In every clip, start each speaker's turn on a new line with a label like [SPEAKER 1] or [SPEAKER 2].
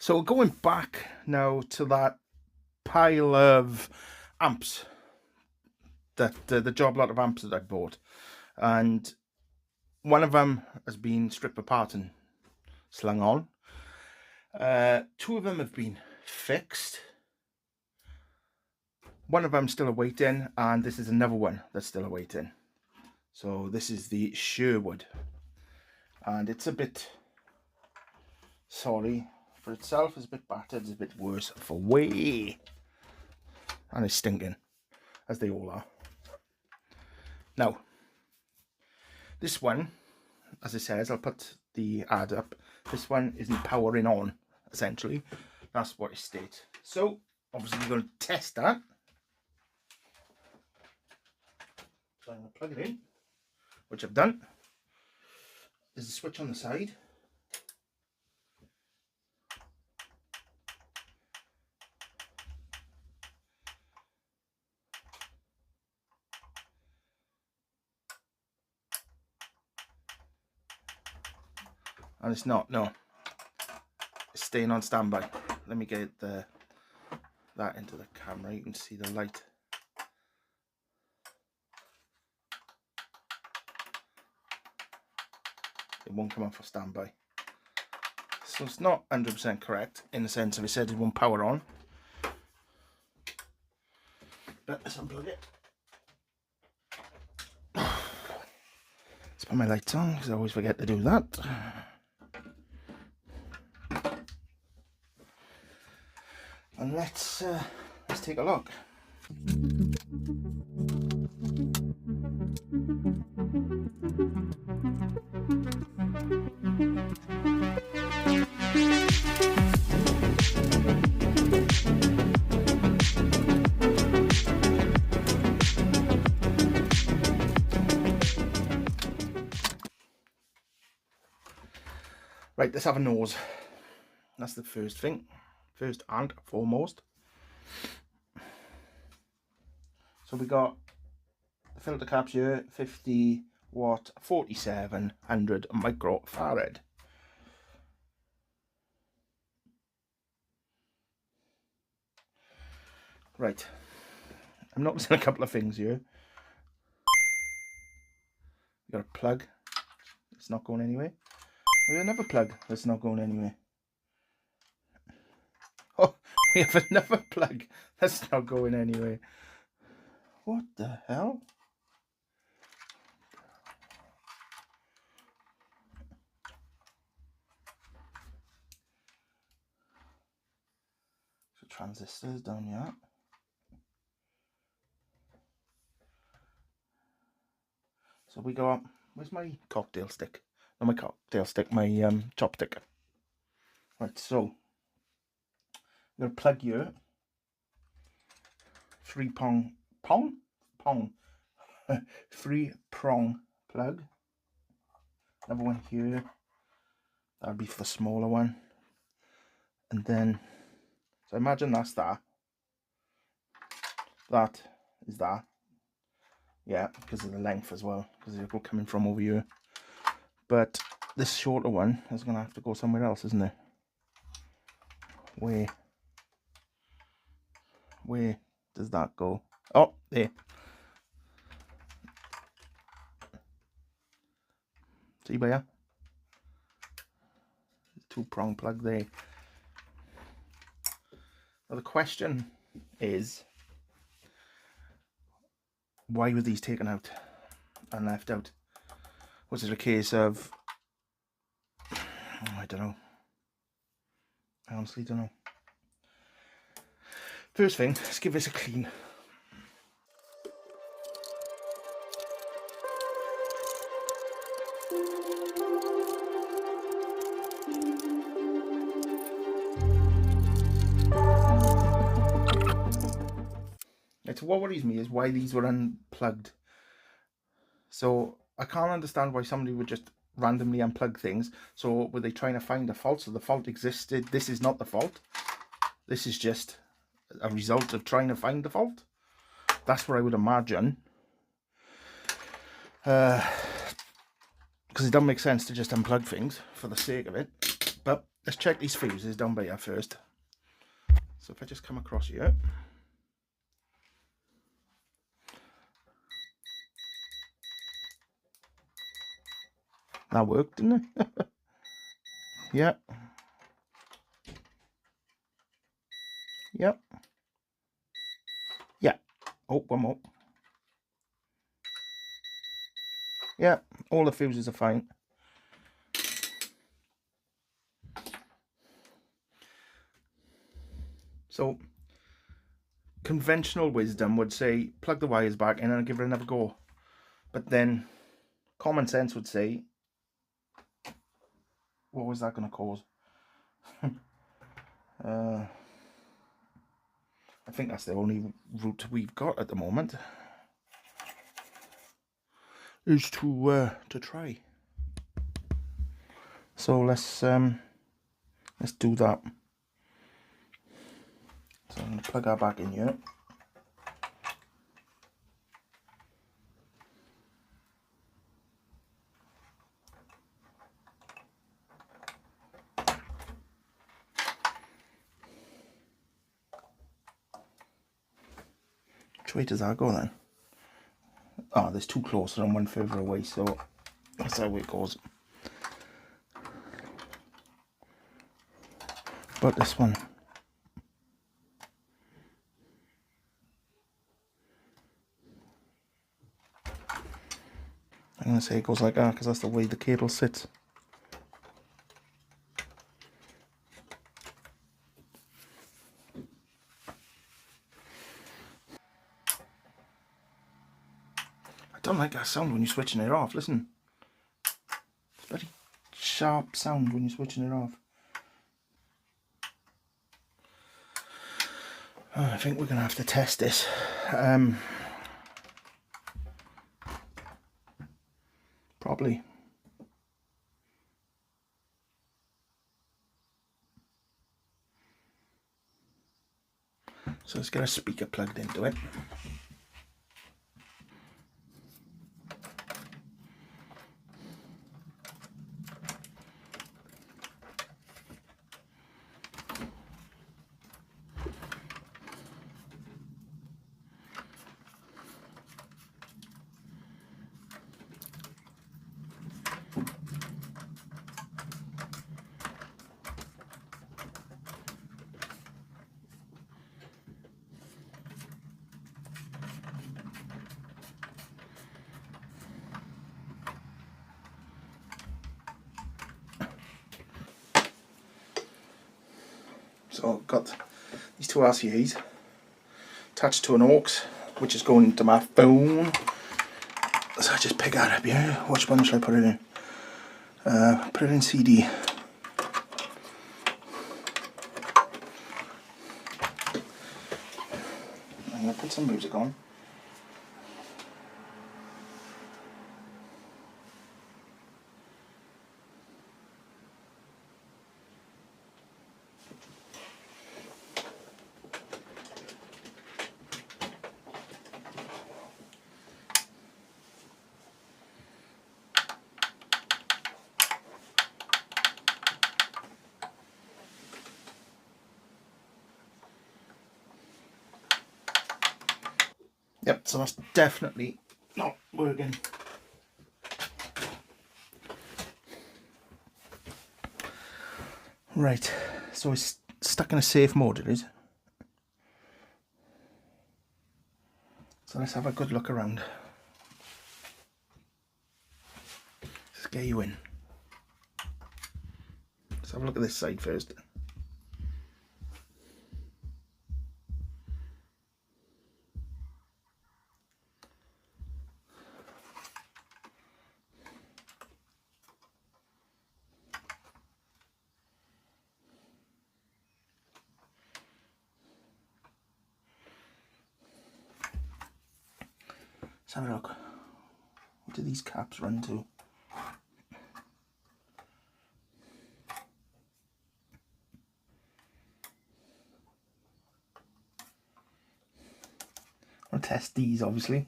[SPEAKER 1] So going back now to that pile of amps, that the job lot of amps that I bought, and one of them has been stripped apart and slung on. Two of them have been fixed. One of them still awaiting, and this is another one that's still awaiting. So this is the Sherwood, and it's a bit, sorry for itself, it's a bit battered, it's a bit worse for wear, and it's stinking, as they all are. Now, this one, as it says, I'll put the ad up, this one isn't powering on, essentially. That's what it states. So, obviously you're going to test that. So I'm going to plug it in, which I've done. There's a switch on the side. And it's not, no. It's staying on standby. Let me get that into the camera. You can see the light. It won't come on for standby. So it's not 100% correct in the sense of it said it won't power on. But let's unplug it. Let's put my lights on because I always forget to do that. And let's take a look. Right, let's have a nose. That's the first thing. First and foremost. So we got the filter caps here, 50 watt, 4700 microfarad. Right, I'm noticing a couple of things here. We got a plug, it's not going anywhere. We have another plug that's not going anywhere. Oh, we have another plug that's not going anywhere. What the hell? So transistors down here. So we go up. Where's my cocktail stick? Not my cocktail stick, my chopstick. Right, so I'm going to plug here. 3-prong 3-prong plug. Another one here. That'll be for the smaller one. And then, so imagine that's that. That is that. Yeah, because of the length as well, because it'll go coming from over here. But this shorter one is going to have to go somewhere else, isn't it? Where does that go? Oh, there. See where? 2-prong plug there. Now the question is, why were these taken out and left out? Was it a case of, I don't know. I honestly don't know. First thing, let's give this a clean. So what worries me is why these were unplugged. So I can't understand why somebody would just randomly unplug things. So were they trying to find a fault? So the fault existed. This is not the fault. This is just a result of trying to find the fault. That's what I would imagine. Because it doesn't make sense to just unplug things for the sake of it. But let's check these fuses down by here first. So if I just come across here, that worked, didn't it? Yeah. Yep. Yeah. Oh, one more. Yeah, all the fuses are fine. So, conventional wisdom would say, plug the wires back in and give it another go. But then, common sense would say, what was that going to cause? I think that's the only route we've got at the moment, is to try. So let's do that. So I'm going to plug our back in here. Which way does that go then? Oh, there's two closer and one further away, so that's how it goes. But this one, I'm going to say it goes like that because that's the way the cable sits. I don't like that sound when you're switching it off. Listen, it's a very sharp sound when you're switching it off. Oh, I think we're going to have to test this. Probably. So let's get a speaker plugged into it. So I've got these two RCAs attached to an aux, which is going into my phone. So I just pick that up here. Which one should I put it in? Put it in CD. I'm going to put some music on. Yep, so that's definitely not working. Right, so it's stuck in a safe mode, it is. So let's have a good look around. Let's get you in. Let's have a look at this side first. Let's have a look. What do these caps run to? I'll test these obviously,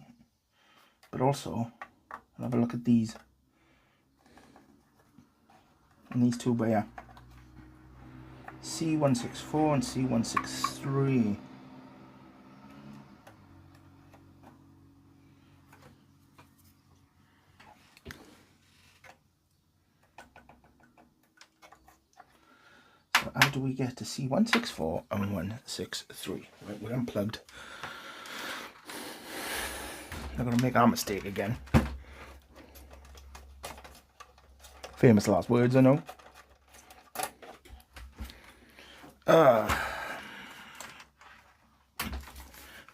[SPEAKER 1] but also I'll have a look at these and these two by here. C164 and C163. So how do we get to C164 and 163? Right, we're unplugged. I'm going to make our mistake again. Famous last words, I know.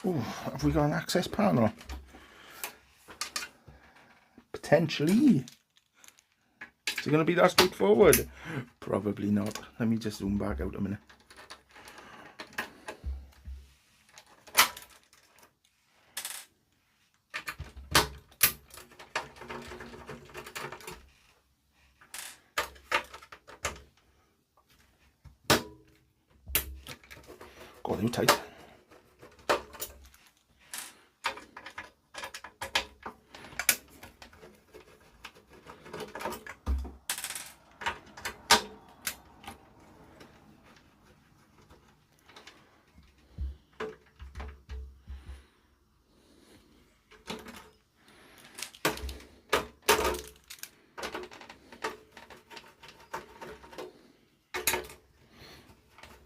[SPEAKER 1] Ooh, have we got an access panel? Potentially. Is it going to be that straightforward? Probably not. Let me just zoom back out a minute. God, you're tight.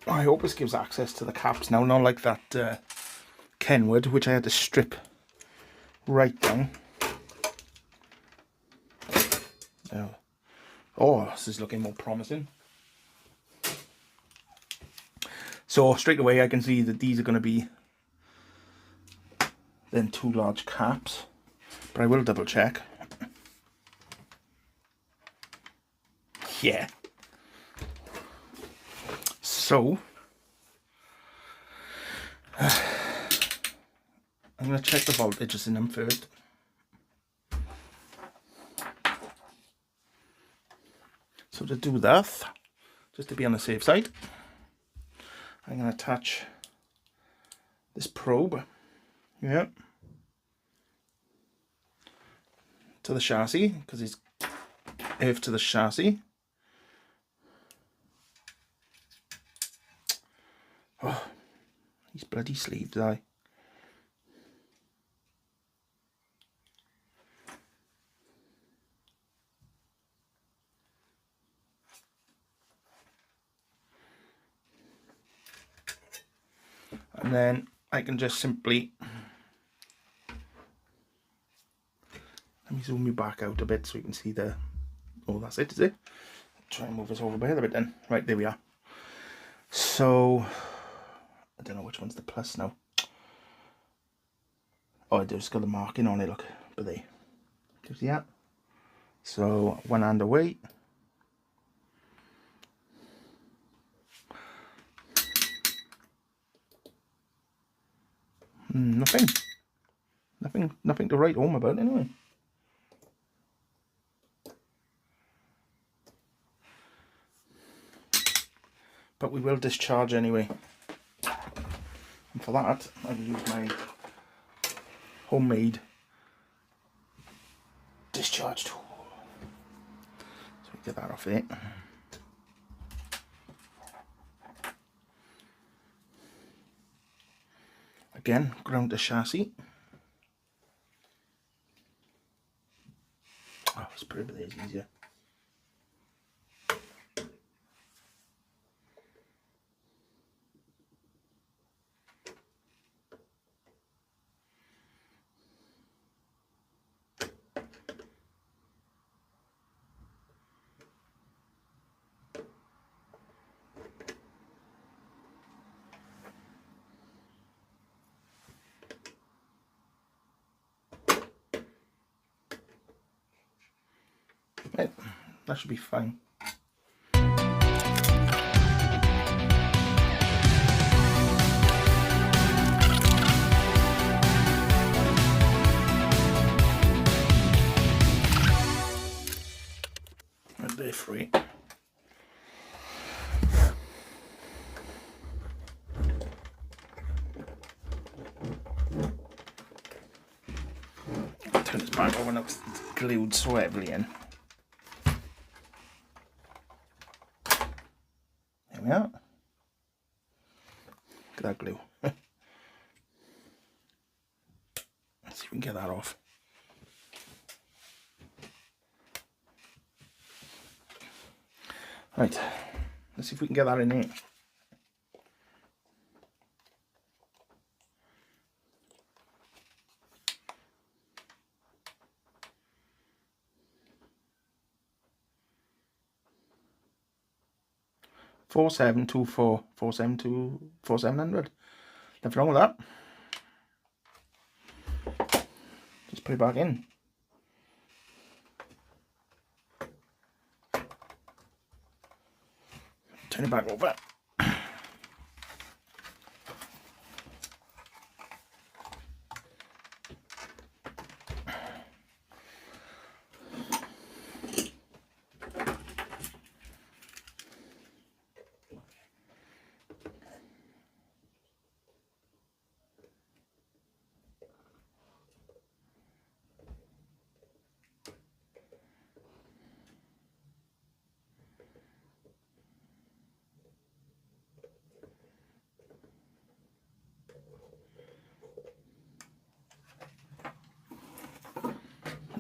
[SPEAKER 1] I hope this gives access to the caps now, not like that Kenwood, which I had to strip right down. Oh, this is looking more promising. So straight away I can see that these are going to be then two large caps, but I will double check. Yeah. So I'm going to check the voltages in them first. So to do that, just to be on the safe side, I'm going to attach this probe, yeah, to the chassis, because it's earth to the chassis. Oh, these bloody sleeves, aye. And then I can just simply, let me zoom you back out a bit so you can see the, oh, that's it, is it? Try and move this over by a bit then. Right, there we are. So I don't know which one's the plus now. Oh, I just got the marking on it, look. But there. Do you see that? So one hand away. Nothing to write home about anyway. But we will discharge anyway. And for that, I'll use my homemade discharge tool. So we get that off it. Again, ground the chassis. Oh, let's put it there, it's easier. Right, that should be fine. And they're free. Turn this back over now because it's glued so heavily in. There we are. at that glue. Let's see if we can get that off. Right, let's see if we can get that in there. $4724, 472, 4700. Nothing wrong with that. Just put it back in. Turn it back over.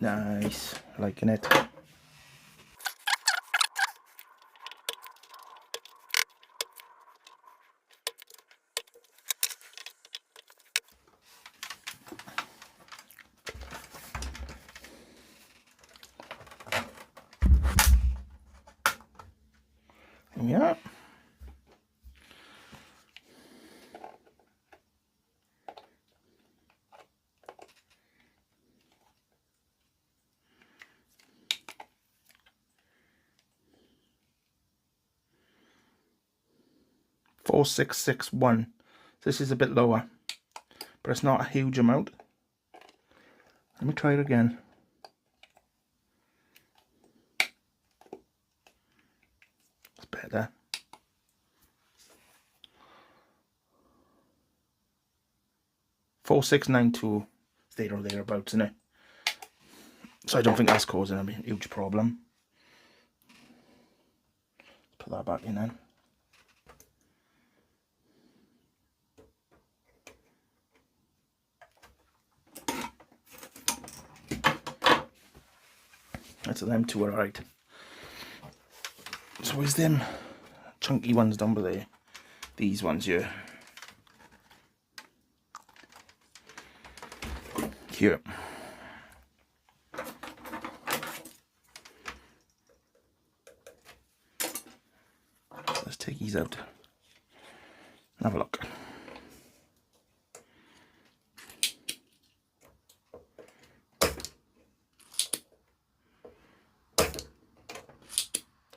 [SPEAKER 1] Nice, liking it. Yeah. $4661. This is a bit lower, but it's not a huge amount. Let me try it again. It's better. $4692. There or thereabouts, isn't it? So I don't think that's causing a huge problem. Put that back in then. That's them two are right. So where's them chunky ones down below? These ones here. Here. Let's take these out and have a look.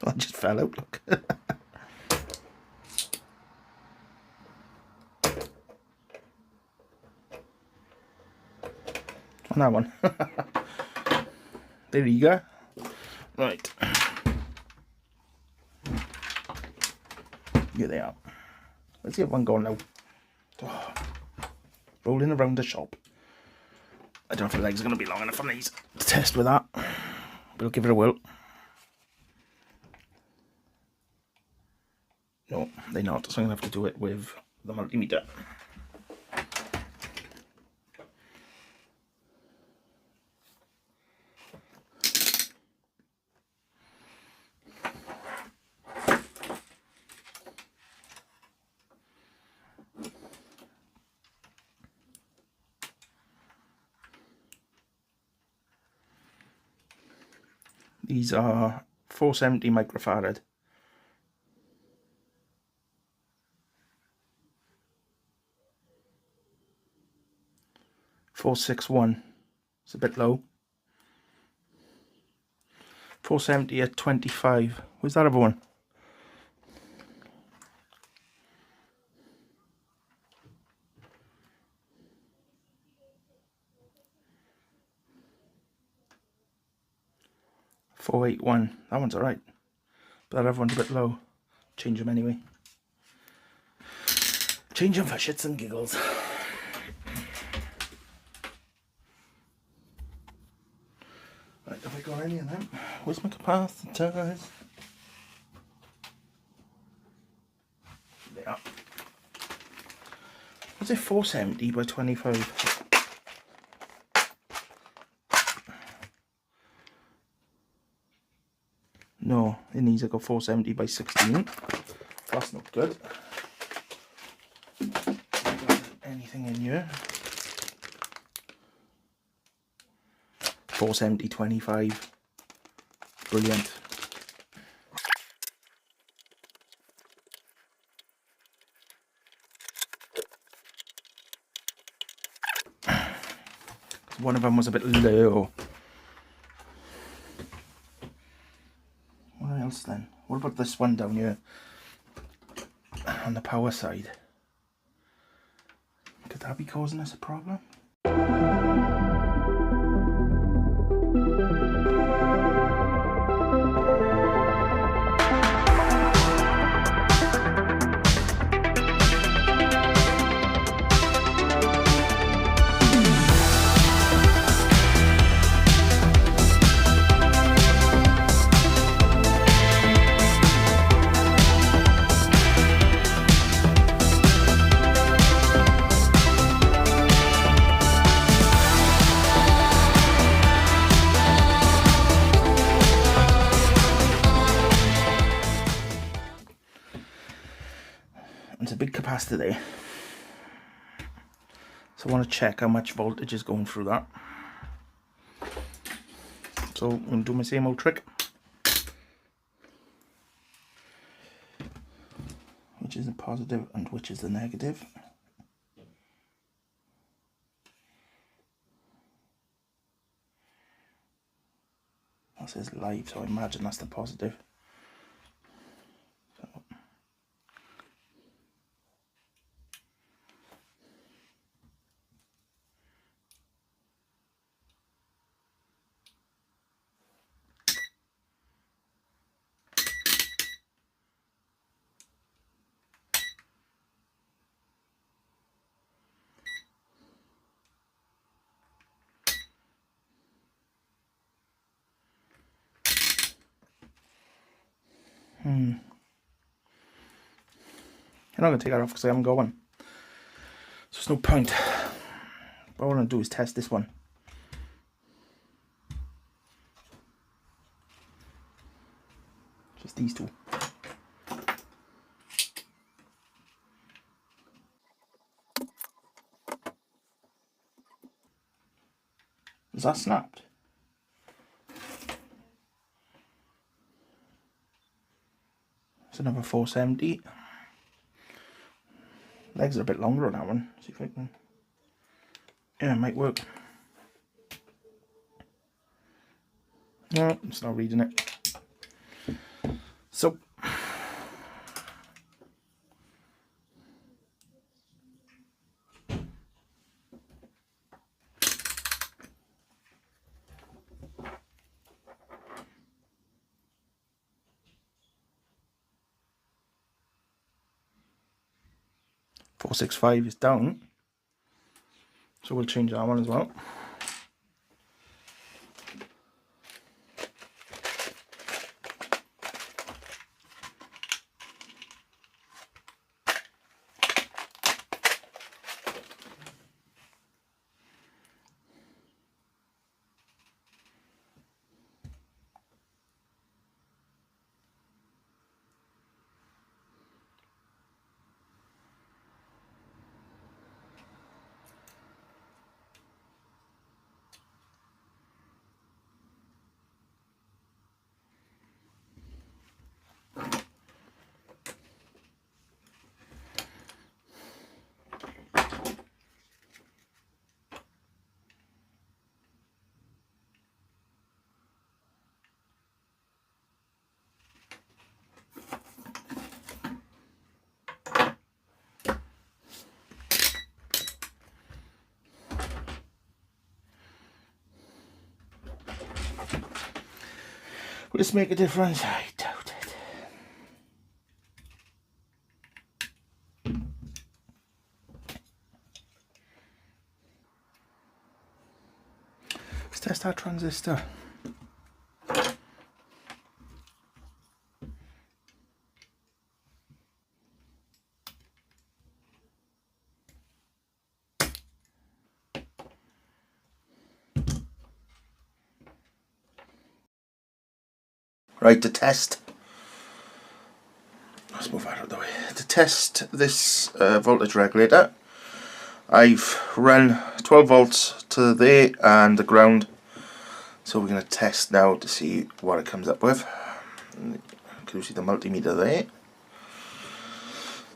[SPEAKER 1] I just fell out, look. On that one. There you go. Right. Here they are. Let's get one going now. Oh, rolling around the shop. I don't know if the legs are going to be long enough on these to test with that. But we'll give it a whirl. No, they're not, so I'm going to have to do it with the multimeter. These are 470 microfarad. $461. It's a bit low. 470 at 25. Where's that other one? $481. That one's alright. But that other one's a bit low. Change them anyway. Change them for shits and giggles. Right, have I got any of them? Where's my capacitors? They are. Was it 470 by 25? No, it needs like a 470 by 16. That's not good. Anything in here? 470 25. Brilliant. One of them was a bit low. What else then? What about this one down here on the power side? Could that be causing us a problem? It's a big capacitor there, so I want to check how much voltage is going through that. So I'm going to do my same old trick, which is the positive and which is the negative. That says live, so I imagine that's the positive. You're not going to take that off because I haven't got one. So there's no point. What I want to do is test this one. Just these two. Is that snapped? It's another 470. Legs are a bit longer on that one. See if I can. Yeah, it might work. No, it's not reading it. So .465 is down, so we'll change that one as well. Will this make a difference? I doubt it. Let's test our transistor. Right, to test, let's move that out of the way. To test this voltage regulator, I've run 12 volts to there and the ground. So we're going to test now to see what it comes up with. Can you see the multimeter there?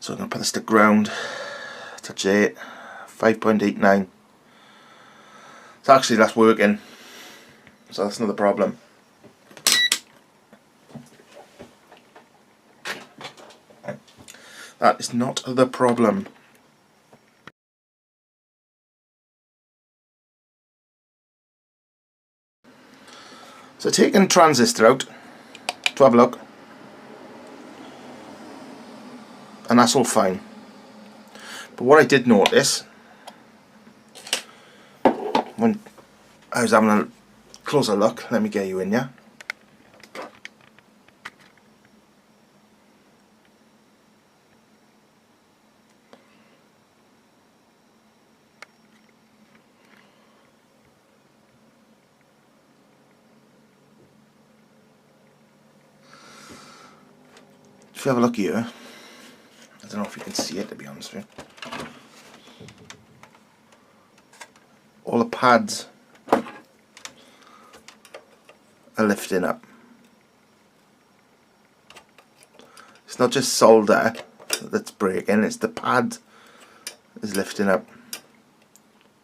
[SPEAKER 1] So I'm going to put this to ground, touch it, 5.89. So actually that's working, so that's not the problem. That is not the problem. So taking the transistor out to have a look, and that's all fine. But what I did notice when I was having a closer look, let me get you in, yeah? If you have a look here, I don't know if you can see it, to be honest with you. All the pads are lifting up. It's not just solder that's breaking, it's the pad is lifting up.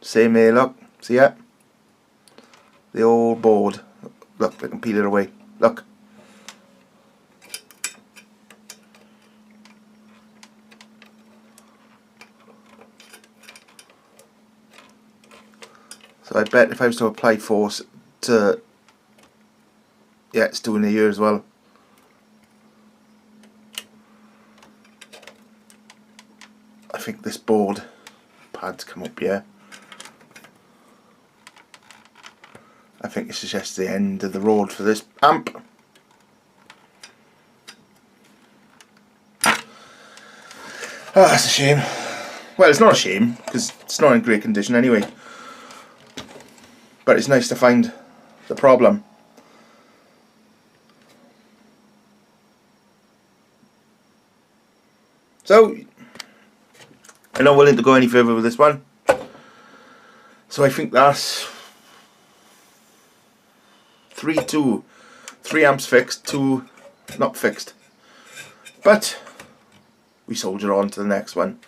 [SPEAKER 1] Same here, look, see it? The old board, look, I can peel it away, look. So I bet if I was to apply force to, yeah, it's doing it here as well. I think this board pad's come up here. I think this is just the end of the road for this amp. Oh, that's a shame. Well, it's not a shame because it's not in great condition anyway. But it's nice to find the problem. So, I'm not willing to go any further with this one. So I think that's 3 amps fixed, 2 not fixed. But we soldier on to the next one.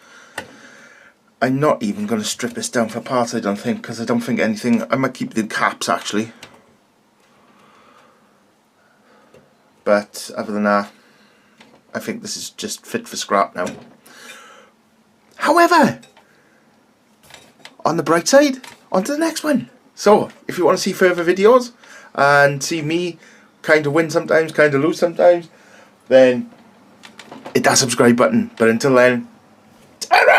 [SPEAKER 1] I'm not even going to strip this down for parts, I don't think, because I don't think anything. I might keep the caps actually, but other than that, I think this is just fit for scrap now. However, on the bright side, on to the next one. So if you want to see further videos and see me kind of win sometimes, kind of lose sometimes, then hit that subscribe button. But until then, ta-ra!